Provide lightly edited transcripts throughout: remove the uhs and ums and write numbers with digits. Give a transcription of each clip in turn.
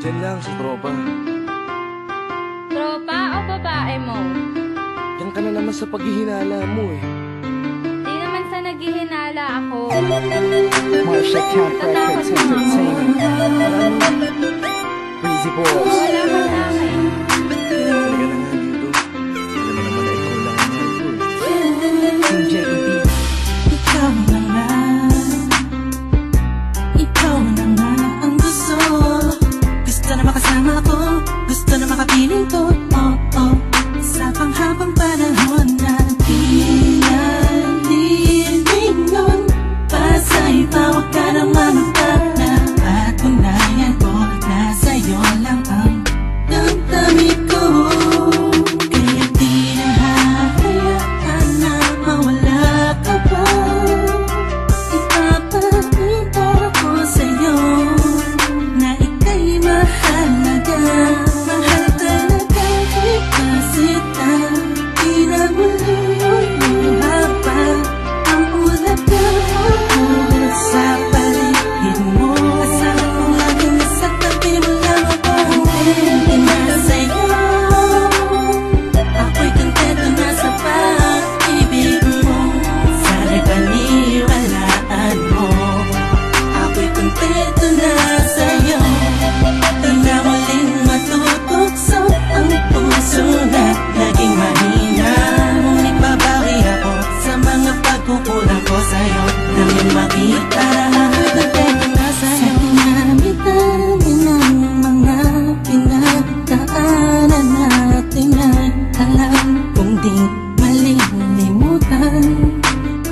Diyan lang sa tropa. Tropa o babae mo? Diyan ka na naman sa paghihinala mo eh. Di naman sa naghihinala ako. Marsha Camp Records Entertainment. Breezy Boys. Wala ka sa akin. Halika na nga dito. Alam mo naman na ikaw lang ang mahal ko eh. Team JED. Ikaw na nga. Ikaw na nga ang gusto. Gusto na makasama ko. Gusto na makapiling ko. Oh, oh. Sa panghabang panahon na pinalilingon. Pasa'y pawag ka naman ang na patunayan ko na sa'yo lang ang damdamin ko. Kaya di na hahayaan na mawala ka pa. Ipapakita ko sa'yo na ika'y mahalaga. Mahal talaga kasi di na muluha pa ang ulaga sa paligid mo. Kasama kong laging nasa tabi mo lang ako. Hindi na sa'yo, ako'y kontento na sa pag-ibig mo. Sana'y paniwalaan mo, ako'y kontento na sa'yo. Di na muling matutokso ang puso na naging mahina. Ngunit babawi ako sa mga pagkukulang ko sa'yo. Nang yung makita na ako'y kontento na sa'yo. Sa dinami-dami ng mga pinagdaanan natin ay alam kong di malilimutan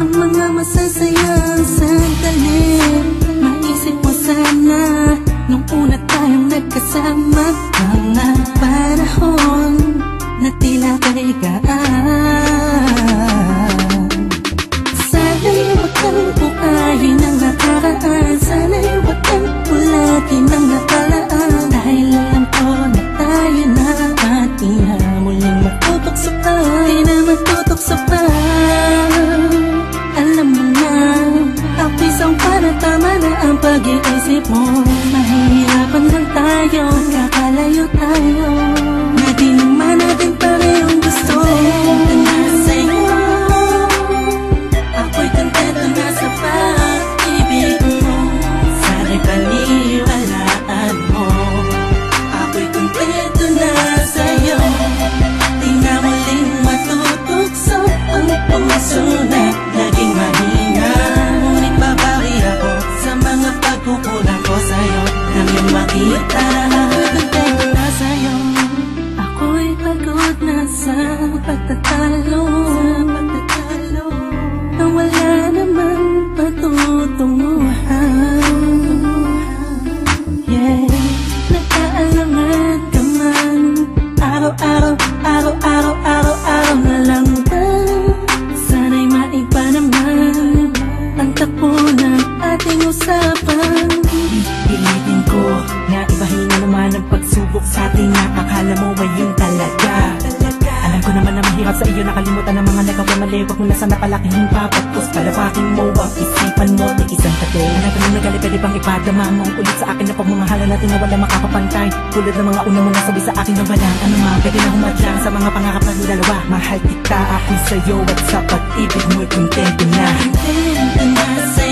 ang mga masasayang sandali. Maisip mo sana nung una tayong nagkasama, mga panahon na tila kaigaan. Sana'y wag kang buhayin ang nakaraan. Sana'y wag kang ulatin ang nakalaan. Dahil alam ko na tayo na at di na muling matutokso pa. Di na matutokso pa. Alam mo na, ang pisang para tama na ang pag-iisip mo. Mahihirapan lang tayo, kakalayo tayo, na di naman natin parehong gusto. Kontento na sa'yo, ako'y kontento na sa pag-ibig mo. Sana'y paniwalaan mo, ako'y kontento na sa'yo. Di na muling matutokso ang puso na naging mahina. Ngunit babawi ako sa mga pagkukulang ko sa'yo. Nang yung makita na ako'y kontento na sa'yo. Ako'y pagod na sa pagtatalo, na wala namang patutunguhan. Yeah, nagkaalangan ka man. Araw-araw, araw-araw, araw-araw na lang ba? Sana'y maiba naman ang takbo ng ating usapan. Pilitin ko na ibahin na naman ang pagsubok sa atin na akala mo ay yun talaga. Alam ko naman na mahirap sa iyo nakalimutan ang mga nagawa mali. Huwag mo na sana palakihin papagpos. Palawakin mo ang isipan mo na isang tabi. Hanapin mo nagali pwede bang ipadama mo ulit sa akin na pagmamahala natin na wala makakapantay. Tulad ng mga una mo nasabi sa akin na walang ano ma. Pwede na humadlang sa mga pangarap na dalawa. Mahal kita, ako'y sa'yo at sa pag-ibig mo'y kontento na. Kontento na sa'yo.